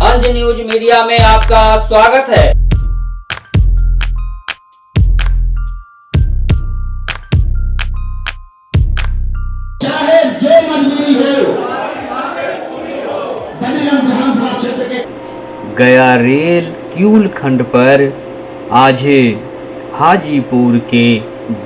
अंज news media में आपका स्वागत है। चाहे जो मंजूरी हो, विधानसभा क्षेत्र के गया रेल क्यूल खंड पर आज हाजीपुर के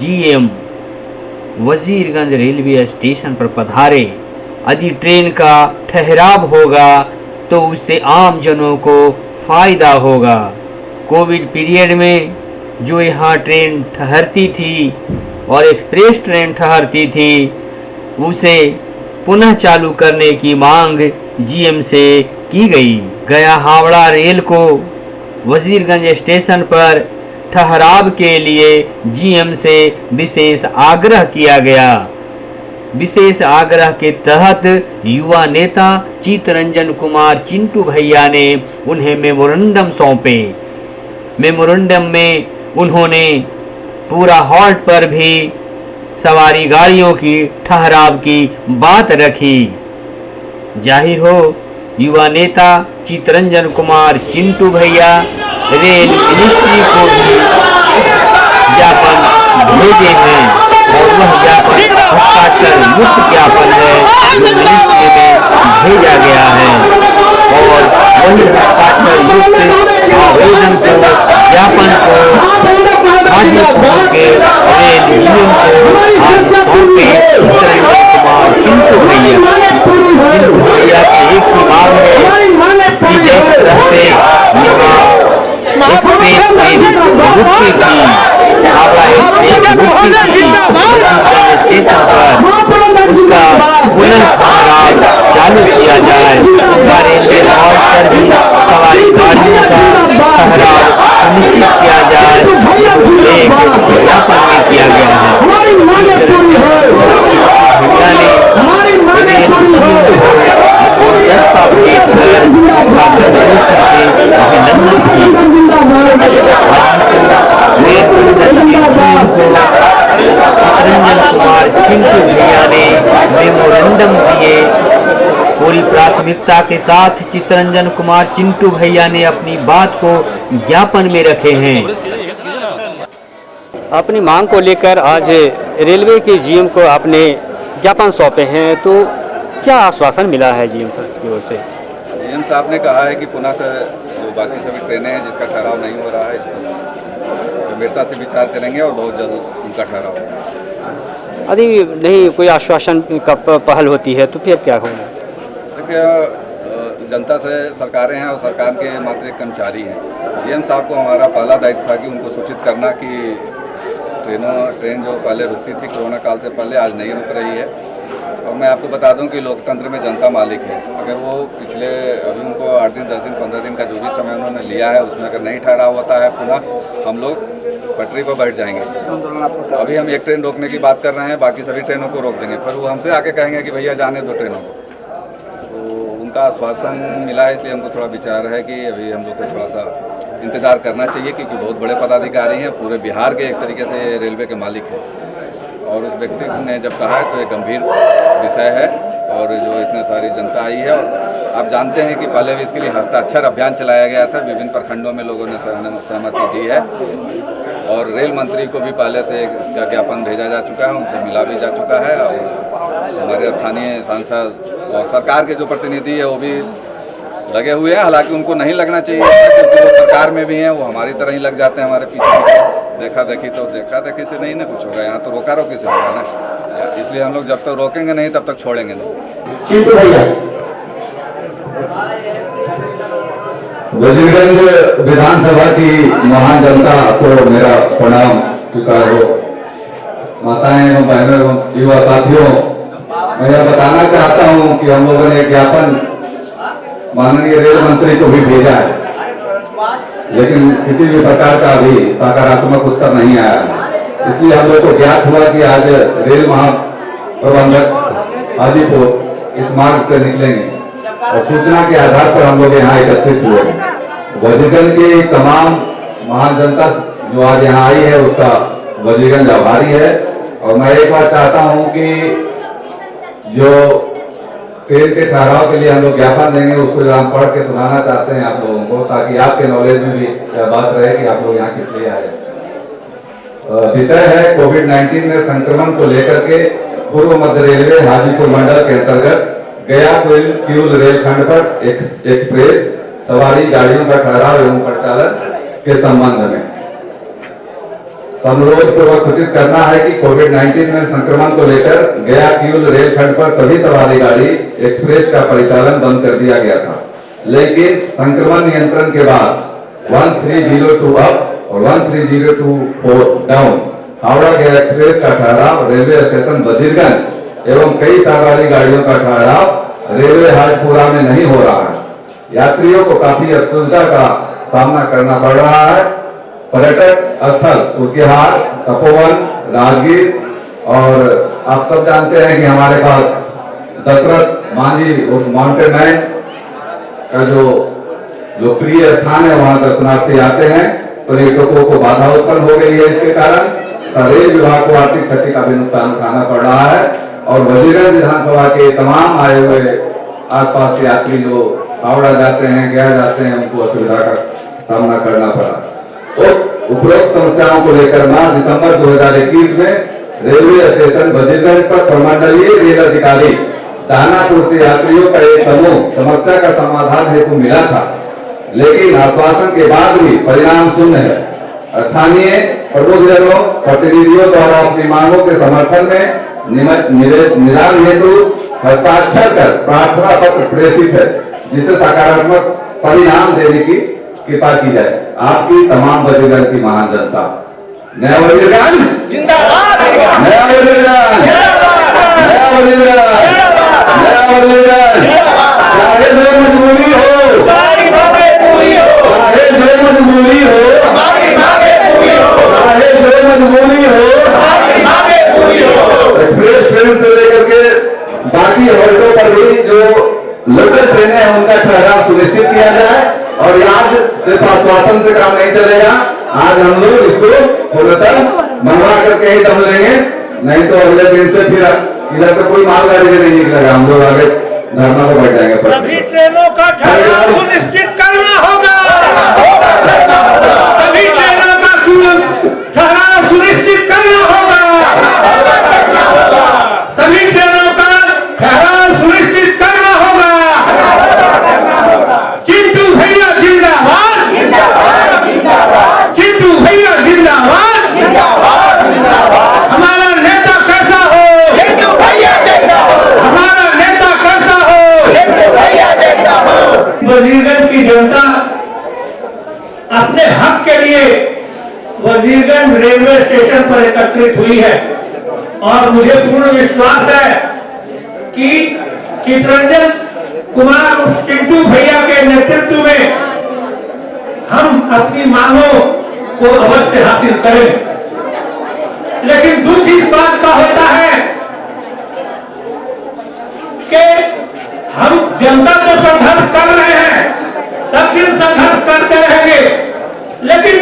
जीएम वजीरगंज रेलवे स्टेशन पर पधारे। यदि ट्रेन का ठहराव होगा तो उससे आम जनों को फायदा होगा। कोविड पीरियड में जो यहाँ ट्रेन ठहरती थी और एक्सप्रेस ट्रेन ठहरती थी, उसे पुनः चालू करने की मांग जीएम से की गई। गया हावड़ा रेल को वजीरगंज स्टेशन पर ठहराव के लिए जीएम से विशेष आग्रह किया गया। विशेष आग्रह के तहत युवा नेता चितरंजन कुमार चिंटू भैया ने उन्हें मेमोरेंडम सौंपे। मेमोरेंडम में उन्होंने पूरा हॉल्ट पर भी सवारी गाड़ियों की ठहराव की बात रखी। जाहिर हो युवा नेता चितरंजन कुमार चिंटू भैया रेल मिनिस्ट्री को भी ज्ञापन भेजे हैं और वह ज्ञापन हस्ताक्षर मुक्त ज्ञापन है जो मिनिस्ट्री में भेजा गया है और वही हस्ताक्षर मुक्त आवेदन को ज्ञापन को हाजीपुर के रेल यूनियन को आज सौंपे चितरंजन कुमार चिंटू भैया के एक ही मांग है कि जिस तरह से एक्सप्रेस ट्रेन रुकती थी, हावड़ा एक्सप्रेस रुकती थी स्टेशन पर, उसका पुनः ठहराव चालू किया जाए। रेलवे हॉल्ट पर भी सवारी गाड़ियों का ठहराव सुनिश्चित किया जाए, एक ज्ञापन में किया गया है। मेमोरेंडम दिए। पूरी प्राथमिकता के साथ चितरंजन कुमार चिंटू भैया ने अपनी बात को ज्ञापन में रखे हैं। अपनी मांग को लेकर आज रेलवे के जीएम को आपने ज्ञापन सौंपे हैं, तो क्या आश्वासन मिला है जीएम की ओर से? जीएम साहब ने कहा है कि पुनः से जो बाकी सभी ट्रेनें हैं जिसका ठहराव नहीं हो रहा है, इसको गंभीरता से विचार करेंगे और बहुत जल्द उनका ठहराव होगा। यदि नहीं कोई आश्वासन का पहल होती है तो फिर क्या होगा? देखिए, जनता से सरकारें हैं और सरकार के मात्र एक कर्मचारी हैं। जीएम साहब को हमारा पहला दायित्व था कि उनको सूचित करना कि ट्रेन जो पहले रुकती थी कोरोना काल से पहले, आज नहीं रुक रही है। और मैं आपको बता दूं कि लोकतंत्र में जनता मालिक है। अगर वो पिछले अभी उनको 8 दिन 10 दिन 15 दिन का जो भी समय उन्होंने लिया है उसमें अगर नहीं ठहराव होता है, पुनः हम लोग पटरी पर बैठ जाएंगे। अभी हम एक ट्रेन रोकने की बात कर रहे हैं, बाकी सभी ट्रेनों को रोक देंगे, फिर वो हमसे आके कहेंगे कि भैया जाने दो ट्रेनों को। तो उनका आश्वासन मिला है, इसलिए हमको थोड़ा विचार है कि अभी हम लोग को थोड़ा सा इंतज़ार करना चाहिए, क्योंकि बहुत बड़े पदाधिकारी हैं, पूरे बिहार के एक तरीके से रेलवे के मालिक हैं। और उस व्यक्ति ने जब कहा है तो एक गंभीर विषय है और जो इतने सारी जनता आई है। और आप जानते हैं कि पहले भी इसके लिए हस्ताक्षर अभियान चलाया गया था, विभिन्न प्रखंडों में लोगों ने सहमति दी है और रेल मंत्री को भी पहले से इसका ज्ञापन भेजा जा चुका है, उनसे मिला भी जा चुका है। और हमारे स्थानीय सांसद और सरकार के जो प्रतिनिधि है वो भी लगे हुए हैं। हालांकि उनको नहीं लगना चाहिए क्योंकि वो सरकार में भी हैं, वो हमारी तरह ही लग जाते हैं हमारे पीछे। देखा देखी से नहीं ना कुछ होगा, यहाँ तो रोका रोकी से होगा ना। इसलिए हम लोग जब तक रोकेंगे नहीं तब तक छोड़ेंगे नहीं। वजीरगंज विधानसभा की महान जनता को मेरा प्रणाम स्वीकार हो। माताएं एवं बहनों एवं युवा साथियों, मैं यह बताना चाहता हूं कि हम लोगों ने ज्ञापन माननीय रेल मंत्री को भी भेजा है, लेकिन किसी भी प्रकार का भी सकारात्मक उत्तर नहीं आया है। इसलिए हम लोग को ज्ञात हुआ कि आज रेल महाप्रबंधक हाजीपुर इस मार्ग से निकलेंगे और सूचना के आधार पर हम लोग यहाँ एकत्रित हुए। वजीरगंज की तमाम महान जनता जो आज यहाँ आई है उसका वजीरगंज आभारी है। और मैं एक बात चाहता हूँ कि जो ट्रेन के ठहराव के लिए हम लोग ज्ञापन देंगे उसको हम पढ़ के सुनाना चाहते हैं आप लोगों को, ताकि आपके नॉलेज में भी यह बात रहे कि आप लोग यहाँ किस लिए आए। विषय है कोविड-19 में संक्रमण को लेकर के पूर्व मध्य रेलवे हाजीपुर मंडल के अंतर्गत गया किऊल रेलखंड पर एक्सप्रेस सवारी गाड़ियों का ठहराव एवं परिचालन के संबंध में अनुरोध पूर्वक सूचित करना है कि कोविड-19 में संक्रमण को लेकर गया किऊल रेलखंड पर सभी सवारी गाड़ी एक्सप्रेस का परिचालन बंद कर दिया गया था, लेकिन संक्रमण नियंत्रण के बाद 1302 अप और 1304 डाउन हावड़ा गया एक्सप्रेस का ठहराव रेलवे स्टेशन वजीरगंज एवं कई सवारी गाड़ियों का ठहराव रेलवे हाटपुरा में नहीं हो रहा है। यात्रियों को काफी असुविधा का सामना करना पड़ रहा है। पर्यटक स्थल कुर्केहार, तपोवन, राजगीर और आप सब जानते हैं कि हमारे पास दशरथ मांझी और माउंटेन मैन का जो लोकप्रिय स्थान है, वहां दर्शनार्थी आते हैं। पर्यटकों को बाधा उत्पन्न हो गई है, इसके कारण रेल विभाग को आर्थिक क्षति का भी नुकसान उठाना पड़ रहा है और वजीरगंज विधानसभा के तमाम आए हुए आसपास के यात्री जो हावड़ा जाते हैं, गया जाते हैं, उनको असुविधा का सामना करना पड़ा। उपरोक्त समस्याओं को लेकर 9 दिसंबर 2021 में रेलवे स्टेशन वजीरगंज पर प्रमंडलीय रेल अधिकारी दानापुर से यात्रियों का एक समूह समस्या का समाधान हेतु मिला था, लेकिन आश्वासन के बाद भी परिणाम शून्य है। स्थानीय प्रबुद्धजनों प्रतिनिधियों द्वारा अपनी मांगों के समर्थन में निदान हेतु हस्ताक्षर कर प्रार्थना पत्र प्रेषित है, जिसे सकारात्मक परिणाम देने की कृपा की जाए। आपकी तमाम वजीरगंज की महान जनता। नया वजीरगंज जिंदाबाद, नया वजीरगंज जिंदाबाद, नया वजीरगंज जिंदाबाद, नया वजीरगंज जिंदाबाद। चाहे जो मजबूरी हो हमारी मांगें पूरी हो, चाहे जो मजबूरी हो हमारी मांगें पूरी हो, चाहे जो मजबूरी हो हमारी मांगें पूरी हो। एक्सप्रेस ट्रेन से लेकर के बाकी हॉल्टों पर भी जो लोकल ट्रेनें हैं उनका ठहराव सुनिश्चित किया जाए और आज सिर्फ आश्वासन से काम नहीं चलेगा। आज हम लोग इसको पूर्णतः मनवा करके ही दम लेंगे, नहीं तो अगले दिन से फिर इधर से कोई मालगाड़ी से नहीं निकलेगा। हम लोग आगे धरना पर बैठ जाएंगे। सभी ट्रेनों का ठहराव सुनिश्चित करना होगा, सभी ट्रेनों का ठहराव सुनिश्चित करना होगा, सभी ट्रेनों का ठहराव सुनिश्चित करना होगा। चिंटू भैया जिंदाबाद, चिंटू भैया जिंदाबाद, हमारा नेता कैसा हो, चिंटू भैया जैसा हो, हमारा नेता कैसा हो, चिंटू भैया जैसा हो। वजीरगंज की जनता अपने हक के लिए वजीरगंज रेलवे स्टेशन पर एकत्रित हुई है और मुझे पूर्ण विश्वास है कि चितरंजन कुमार चिंटू भैया के नेतृत्व में हम अपनी मांगों को अवश्य हासिल करें। लेकिन दुख इस बात का होता है कि हम जनता तो संघर्ष कर रहे हैं, सब दिन संघर्ष करते रहेंगे, लेकिन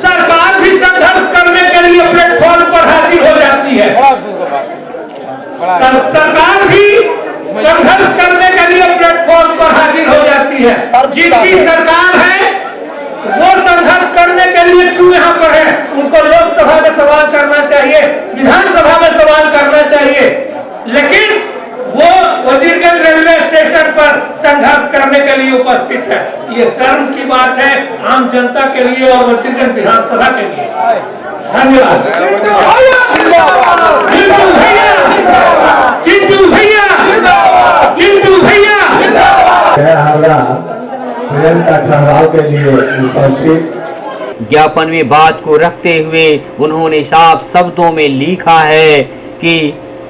सरकार भी संघर्ष करने के लिए प्लेटफॉर्म पर हाजिर हो जाती है। सरकार भी संघर्ष करने के लिए प्लेटफॉर्म पर हाजिर हो जाती है। जिनकी सरकार है वो संघर्ष करने के लिए क्यों यहाँ पर है? उनको लोकसभा में सवाल करना चाहिए, विधानसभा में सवाल करना चाहिए, लेकिन वो वजीरगंज रेलवे स्टेशन पर संघर्ष करने के लिए उपस्थित है। ये शर्म की बात है आम जनता के लिए और वजीरगंज विधानसभा के लिए। धन्यवाद। चिंटू भैया, चिंटू भैया, चिंटू भैया। हावड़ा ट्रेन का ठहराव के लिए उपस्थित ज्ञापन में बात को रखते हुए उन्होंने साफ शब्दों में लिखा है कि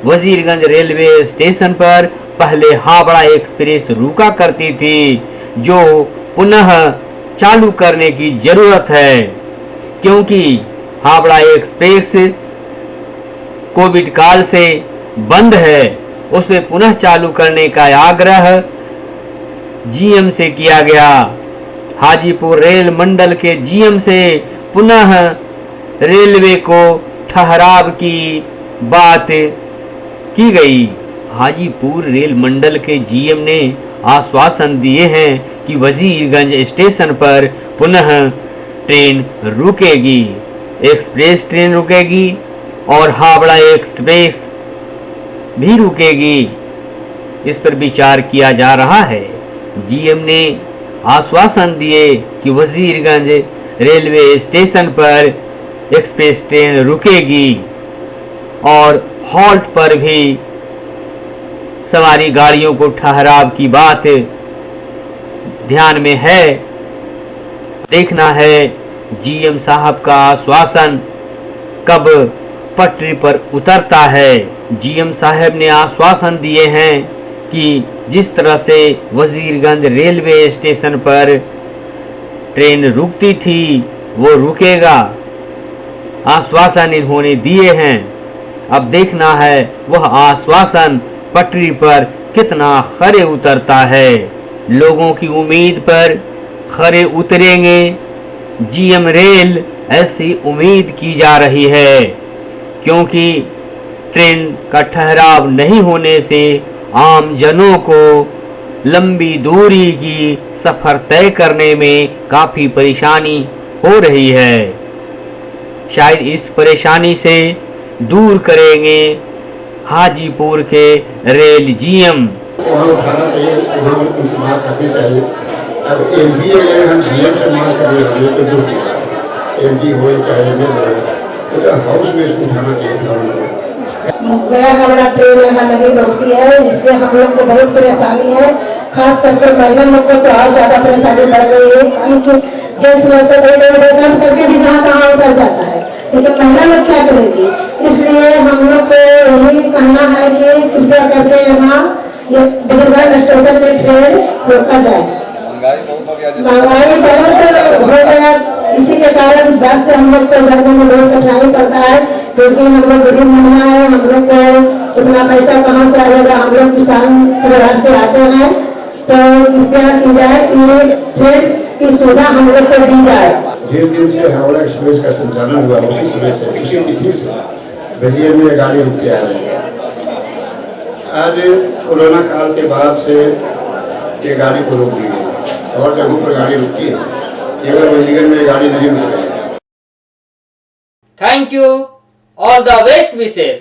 वजीरगंज रेलवे स्टेशन पर पहले हावड़ा एक्सप्रेस रुका करती थी, जो पुनः चालू करने की जरूरत है, क्योंकि हावड़ा एक्सप्रेस कोविड काल से बंद है। उसे पुनः चालू करने का आग्रह जीएम से किया गया। हाजीपुर रेल मंडल के जीएम से पुनः रेलवे को ठहराव की बात की गई। हाजीपुर रेल मंडल के जीएम ने आश्वासन दिए हैं कि वजीरगंज स्टेशन पर पुनः ट्रेन रुकेगी, एक्सप्रेस ट्रेन रुकेगी और हावड़ा एक्सप्रेस भी रुकेगी। इस पर विचार किया जा रहा है। जीएम ने आश्वासन दिए कि वजीरगंज रेलवे स्टेशन पर एक्सप्रेस ट्रेन रुकेगी और हॉल्ट पर भी सवारी गाड़ियों को ठहराव की बात ध्यान में है। देखना है जीएम साहब का आश्वासन कब पटरी पर उतरता है। जीएम साहब ने आश्वासन दिए हैं कि जिस तरह से वजीरगंज रेलवे स्टेशन पर ट्रेन रुकती थी वो रुकेगा, आश्वासन इन्होंने दिए हैं। अब देखना है वह आश्वासन पटरी पर कितना खरे उतरता है। लोगों की उम्मीद पर खरे उतरेंगे जीएम रेल, ऐसी उम्मीद की जा रही है, क्योंकि ट्रेन का ठहराव नहीं होने से आम जनों को लंबी दूरी की सफर तय करने में काफी परेशानी हो रही है। शायद इस परेशानी से दूर करेंगे हाजीपुर के रेल जीएम। वहाँ उठाना चाहिए, वहाँ उनकी बात रखनी चाहिए। अब एमपी अगर हम जीएम से मांग कर रहे हैं तो जो एमपी हो चाहे एमएल हो तो हाउस में इसको उठाना चाहिए था उनको। गया हावड़ा ट्रेन यहाँ नहीं रुकती है, इससे हम लोग को बहुत परेशानी है। खास करके महिला लोग को तो और ज्यादा परेशानी बढ़ गई है, क्योंकि जेंट्स लोग तो काम करके भी जहाँ तहाँ उतर जाता है, लेकिन महिला लोग क्या करेगी। इसलिए हम लोग को यही कहना है कि कृपया करके यहाँ वजीरगंज स्टेशन में ट्रेन रोका जाए। महंगाई बहुत हो गया, इसी के कारण बस से हम लोग को जाने में बहुत कठिनाई पड़ता है, क्योंकि हम लोग गरीब महिला है, हम लोग को उतना पैसा कहाँ से आएगा। हम लोग किसान परिवार से आते हैं, तो कृपया की जाए कि ट्रेन की सुविधा हम लोग को दी जाए। जिस दिन से हावड़ा एक्सप्रेस का संचालन हुआ उसी समय से, उसी तिथि से बलिया में गाड़ी रुकती आ रही है। आज कोरोना काल के बाद से ये गाड़ी को रोक दी गई और जगहों पर गाड़ी रुकती है, केवल वजीरगंज में गाड़ी नहीं रुक रही है। Thank you. All the best wishes.